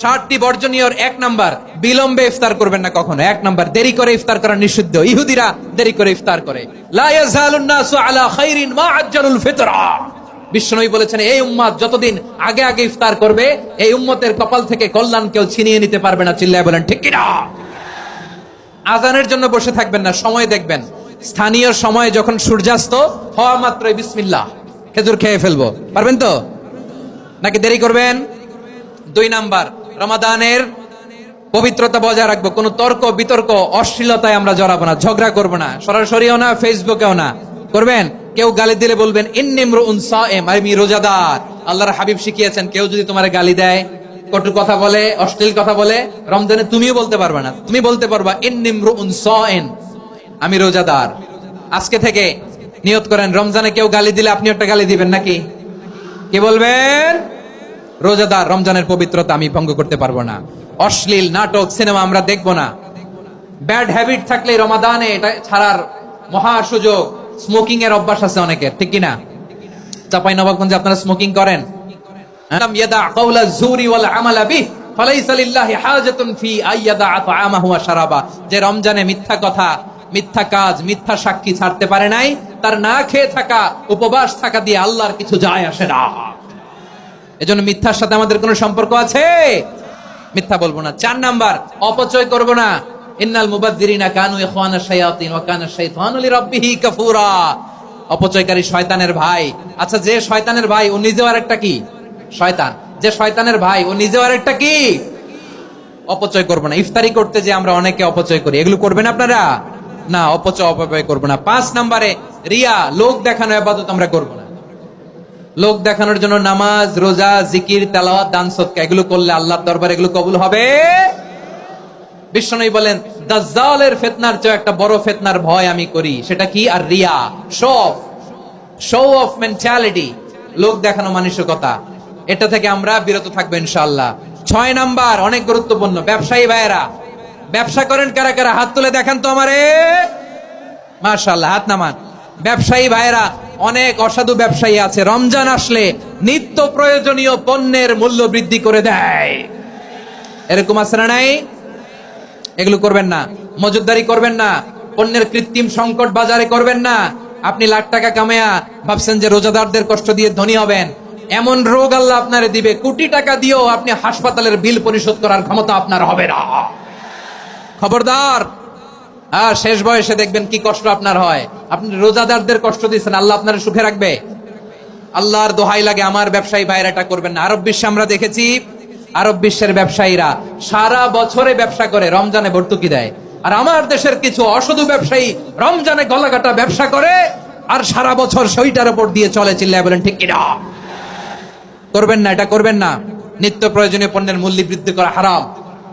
60টি বর্জনীয়র 1 number, বিলম্বে ইফতার করবেন না কখনো। 1 নাম্বার, দেরি করে ইফতার করা নিষিদ্ধ। ইহুদিরা দেরি করে ইফতার করে। লা ইয়াজালুন নাসু আলা খাইরিন মা আজ্জালুল ফিতরা। বিশ্বনবী বলেছেন, এই উম্মত যতদিন আগে আগে ইফতার করবে, এই উম্মতের কপাল থেকে কল্যাণ কেউ ছিনিয়ে নিতে পারবে না। চিল্লায় বলেন ঠিক কি না? আজানের জন্য বসে থাকবেন না, সময় দেখবেন। স্থানীয় সময় যখন সূর্যাস্ত হওয়া মাত্রই বিসমিল্লাহ, খেজুর খেয়ে ফেলবো। পারবেন তো নাকি দেরি করবেন? 2 নাম্বার, রমাদানের পবিত্রতা বজায় রাখবো। কোনো তর্ক বিতর্ক অশ্লীলতায় আমরা জড়াবো না, ঝগড়া করবো না, সরাসরিও না, ফেসবুকেও না। করবেন? কেউ গালি দিলে বলবেন ইন্নী ইমরুউন সায়েম, আমি রোজাদার। আল্লাহর হাবিব শিখিয়েছেন, কেউ যদি তোমার গালি দেয়, কটু কথা বলে, অশ্লীল কথা বলে, রমজানে তুমিও বলতে পারবে না। তুমি বলতে পারবা ইন্নী ইমরুউন সায়েম, আমি রোজাদার। আজকে থেকে নিয়ত করেন, রমজানে কেউ গালি দিলে আপনি একটা গালি দিবেন নাকি? কি বলবেন? রোজাদার, রমজানের পবিত্রতা আমি ভঙ্গ করতে পারবো না। অশ্লীল নাটক সিনেমা আমরা দেখবো না। ব্যাড হ্যাবিট থাকলে রমাদানে এটা ছাড়ার মহা সুযোগ। স্মোকিং এর অভ্যাস আছে অনেকের, ঠিক কিনা? চাঁপাইনবাবগঞ্জে আপনারা স্মোকিং করেন? আলাম ইয়াদা কাওলা যুরি ওয়াল আমালা বিহি ফালাইসা লিল্লাহি হাজাতুন ফি আইয়াদা তাআমাহু ওয়া শারাবা। যে রমজানে মিথ্যা কথা, মিথ্যা কাজ, মিথ্যা সাক্ষী ছাড়তে পারে নাই, তার না খেয়ে থাকা, উপবাস থাকা দিয়ে আল্লাহর কিছু যায় আসে না। এজন্য মিথ্যার সাথে আমাদের কোনো সম্পর্ক আছে? মিথ্যা বলবো না। 4 নাম্বার, অপচয় করব না। ইন্নাল মুবাদদিরিনা কানু ইখওয়ানাশ শায়াতিন ওয়া কানা শাইতানু লিরাব্বিহি কাফুরা। অপচয়কারী শয়তানের ভাই। আচ্ছা, যে শয়তানের ভাই ও নিজেও আরেকটা কি? শয়তান। যে শয়তানের ভাই ও নিজেও আরেকটা কি? অপচয় করব না। ইফতারি করতে যে আমরা অনেকে অপচয় করি, এগুলো করবেন আপনারা? না, অপচয় করব না। 5 নাম্বারে, রিয়া, লোক দেখানো ইবাদত আমরা করব না। লোক দেখানোর জন্য নামাজ, রোজা, জিকির, তেলাওয়াত, দান সদকা এগুলো করলে আল্লাহর দরবারে এগুলো কবুল হবে? বিশ্বনবী বলেন, দাজ্জালের ফিতনার চেয়ে একটা বড় ফিতনার ভয় আমি করি। সেটা কি? আর রিয়া, শো অফ মেন্টালিটি, লোক দেখানো মানসিকতা। এটা থেকে আমরা বিরত থাকবো ইনশাআল্লাহ। 6 নাম্বার, অনেক গুরুত্বপূর্ণ। ব্যবসায়ী ভাইয়েরা, ব্যবসা করেন কারা কারা? হাত তুলে দেখান তো আমারে। মাশাআল্লাহ, হাত নামান। ব্যবসায়ী ভাইয়েরা, অনেক অসাধু ব্যবসায়ী আছে, রমজান আসলে নিত্য প্রয়োজনীয় পণ্যের মূল্য বৃদ্ধি করে দেয়। এরকম আছে না নাই? এগুলো করবেন না। মজুদদারি করবেন না। পণ্যের কৃত্রিম সংকট বাজারে করবেন না। আপনি লাখ টাকা কামায়া ভাবছেন যে রোজাদারদের কষ্ট দিয়ে ধনী হবেন। এমন রোগ আল্লাহ আপনারে দিবে, কোটি টাকা দিয়েও আপনি হাসপাতালের বিল পরিশোধ করার ক্ষমতা আপনার হবে না। খবরদার। আর শেষ বয়সে দেখবেন কি কষ্ট আপনার হয়। আপনি রোজাদারদের কষ্ট দিচ্ছেন, আল্লাহ আপনার সুখে রাখবে? আল্লাহর দোহাই লাগে, আমার ব্যবসায়ী ভাইরা এটা করবেন না। আরব বিশ্বে আমরা দেখেছি, আরব বিশ্বের ব্যবসায়ীরা সারা বছরে ব্যবসা করে, রমজানে ভর্তুকি দেয়। আর আমার দেশের কিছু অসাধু ব্যবসায়ী রমজানে গলাকাটা ব্যবসা করে আর সারা বছর সেইটার উপর দিয়ে চলে। চিল্লায় বলেন ঠিক কিনা? করবেন না, এটা করবেন না। নিত্য প্রয়োজনীয় পণ্যের মূল্য বৃদ্ধি করা হারাম,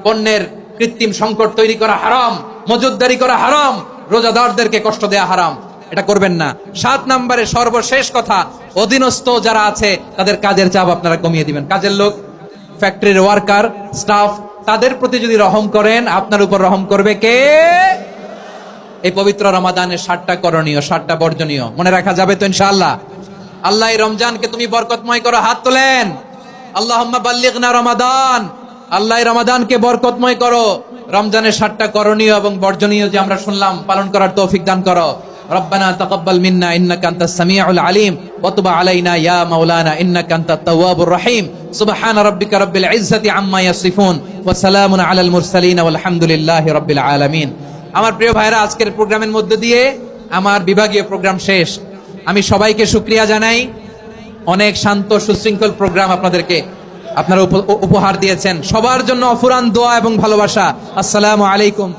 পণ্যের কৃত্রিম সংকট তৈরি করা হারাম, মজুদদারি করা হারাম, রোজাদারদেরকে কষ্ট দেয়া হারাম। এটা করবেন না। 7 নম্বরে সর্বশেষ কথা, অধীনস্থ যারা আছে তাদের কাজের চাপ আপনারা কমিয়ে দিবেন। কাজের লোক, ফ্যাক্টরির ওয়ার্কার, স্টাফ, তাদের প্রতি যদি রহম করেন, আপনার উপর রহম করবে কে? এই পবিত্র রমাদানের 7টা করণীয়, 7টা বর্জনীয় মনে রাখা যাবে তো ইনশাআল্লাহ? আল্লাহ এই রমজানকে তুমি বরকতময় করো। হাত তোলেন। আল্লাহুম্মা বাল্লিগনা রমাদান। আল্লাহ রমাদানকে বরকতময় করো। রমজানের 7টা করণীয় এবং বর্জনীয় যে আমরা শুনলাম, পালন করার তৌফিক দান করো। রব্বানা তাকাব্বাল মিন্না ইন্নাকা আনতাস সামিউল আলিম ওয়া তুব আলাইনা ইয়া মাওলানা ইন্নাকা আনতাত তাওয়াবুর রহিম। সুবহান রাব্বিকা রাব্বিল ইজ্জাতি আম্মা ইয়াসিফুন ওয়া সালামুন আলাল মুরসালিন ওয়াল হামদুলিল্লাহি রাব্বিল আলামিন। আমার প্রিয় ভাইরা, আজকের প্রোগ্রামের মধ্য দিয়ে আমার বিভাগীয় প্রোগ্রাম শেষ। আমি সবাইকে শুকরিয়া জানাই। অনেক শান্ত সুশৃঙ্খল প্রোগ্রাম আপনারা উপহার দিয়েছেন। সবার জন্য অফুরান দোয়া এবং ভালোবাসা। আসসালামু আলাইকুম।